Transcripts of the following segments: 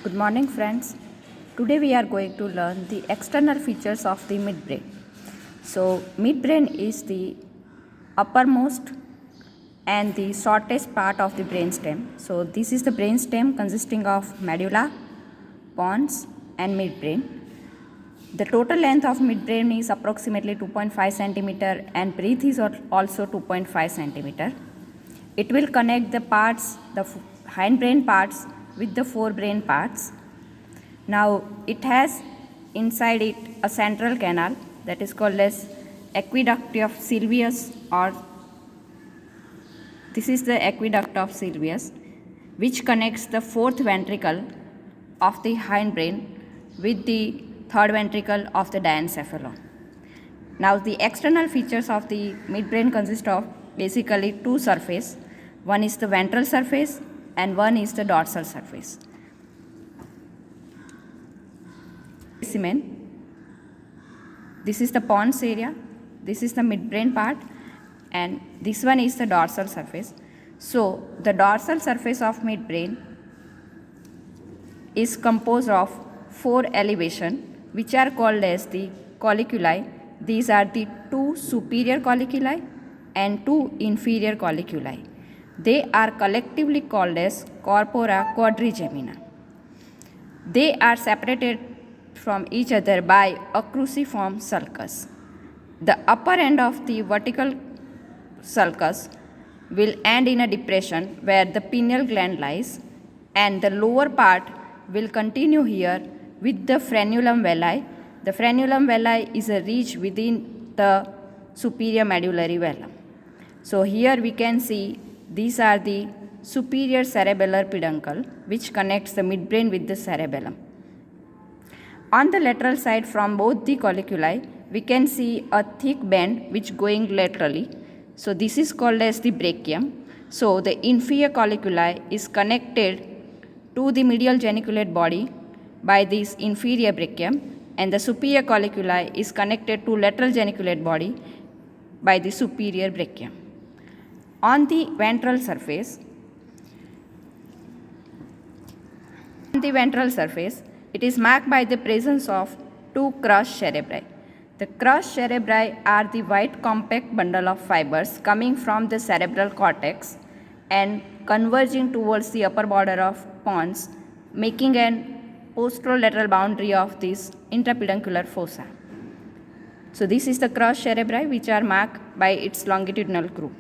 Good morning, friends. Today we are going to learn the external features of the midbrain. So, midbrain is the uppermost and the shortest part of the brainstem. So, this is the brainstem consisting of medulla, pons, and midbrain. The total length of midbrain is approximately 2.5 centimeter and breadth is also 2.5 centimeter. It will connect the parts, the hindbrain parts with the forebrain parts. Now it has inside it a central canal that is called as aqueduct of Sylvius, or this is the aqueduct of Sylvius, which connects the fourth ventricle of the hindbrain with the third ventricle of the diencephalon. Now the external features of the midbrain consist of basically two surfaces. One is the ventral surface and one is the dorsal surface. Specimen. This is the pons area, this is the midbrain part, and this one is the dorsal surface. So the dorsal surface of midbrain is composed of four elevations which are called as the colliculi. These are the two superior colliculi and two inferior colliculi. They are collectively called as corpora quadrigemina. They are separated from each other by a cruciform sulcus. The upper end of the vertical sulcus will end in a depression where the pineal gland lies, and the lower part will continue here with the frenulum vellae. The frenulum vellae is a ridge within the superior medullary vellum. So here we can see these are the superior cerebellar peduncle which connects the midbrain with the cerebellum. On the lateral side from both the colliculi, we can see a thick band which going laterally. So this is called as the brachium. So the inferior colliculi is connected to the medial geniculate body by this inferior brachium, and the superior colliculi is connected to lateral geniculate body by the superior brachium. On the ventral surface, it is marked by the presence of two crus cerebri. The crus cerebri are the white compact bundle of fibers coming from the cerebral cortex and converging towards the upper border of pons, making an posterolateral boundary of this intrapeduncular fossa. So this is the crus cerebri which are marked by its longitudinal groove.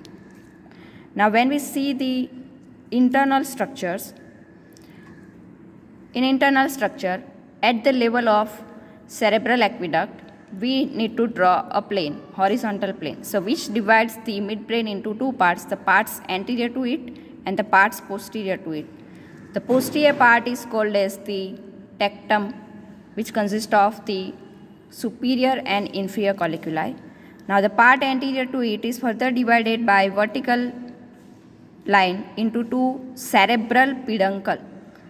Now when we see the internal structures, in internal structure, at the level of cerebral aqueduct, we need to draw a plane, horizontal plane, so which divides the midbrain into two parts, the parts anterior to it and the parts posterior to it. The posterior part is called as the tectum, which consists of the superior and inferior colliculi. Now the part anterior to it is further divided by vertical line into two cerebral peduncle.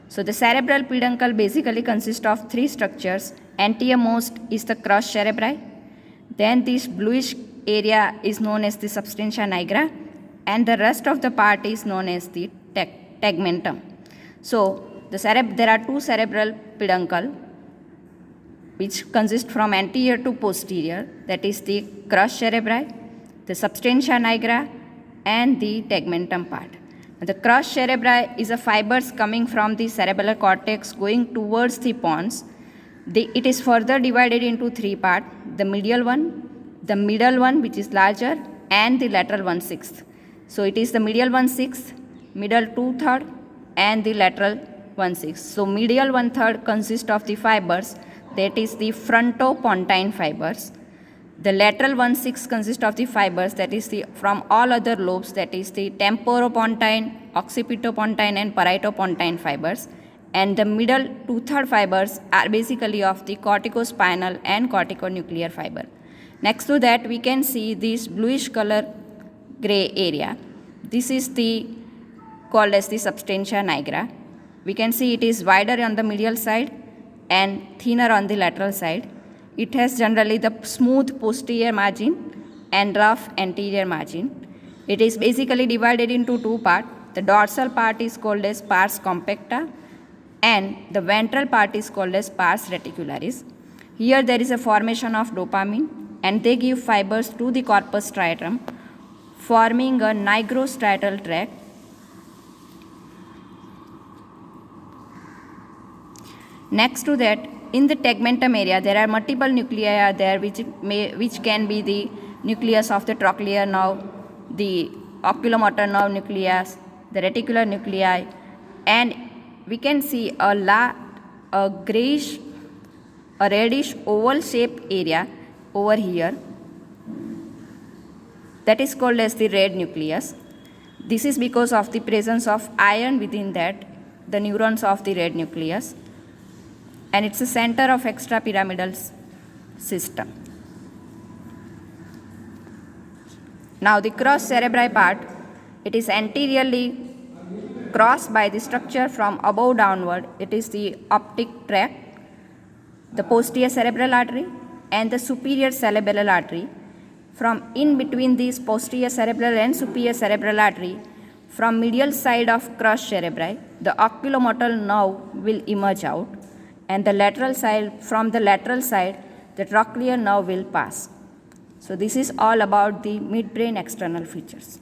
So the cerebral peduncle basically consists of three structures. Anteriormost is the crus cerebri, then this bluish area is known as the substantia nigra, and the rest of the part is known as the tegmentum. So there are two cerebral peduncle which consist from anterior to posterior, that is the crus cerebri, the substantia nigra, and the tegmentum part. The crus cerebri is a fibers coming from the cerebellar cortex going towards the pons. It is further divided into three parts: the medial one, the middle one which is larger, and the lateral 1/6. So it is the medial 1/6, middle 2/3, and the lateral 1/6. So medial 1/3 consists of the fibers, that is the frontopontine fibers. The lateral 1/6 consists of the fibers, that is the from all other lobes, that is the temporopontine, occipitopontine, and parietopontine fibers. And the middle 2/3 fibers are basically of the corticospinal and corticonuclear fiber. Next to that, we can see this bluish color gray area. This is called as the substantia nigra. We can see it is wider on the medial side and thinner on the lateral side. It has generally the smooth posterior margin and rough anterior margin. It is basically divided into two parts. The dorsal part is called as pars compacta, and the ventral part is called as pars reticularis. Here there is a formation of dopamine and they give fibers to the corpus striatum, forming a nigrostriatal tract. Next to that, in the tegmentum area, there are multiple nuclei are there which can be the nucleus of the trochlear nerve, the oculomotor nerve nucleus, the reticular nuclei, and we can see a grayish, a reddish oval shaped area over here that is called as the red nucleus. This is because of the presence of iron within that, the neurons of the red nucleus, and it's a center of extrapyramidal system. Now the cross cerebri part, it is anteriorly crossed by the structure from above downward. It is the optic tract, the posterior cerebral artery and the superior cerebellar artery. From in between these posterior cerebral and superior cerebral artery, from medial side of cross cerebri, the oculomotor nerve will emerge out, and the lateral side, from the lateral side, the trochlear nerve will pass. So this is all about the midbrain external features.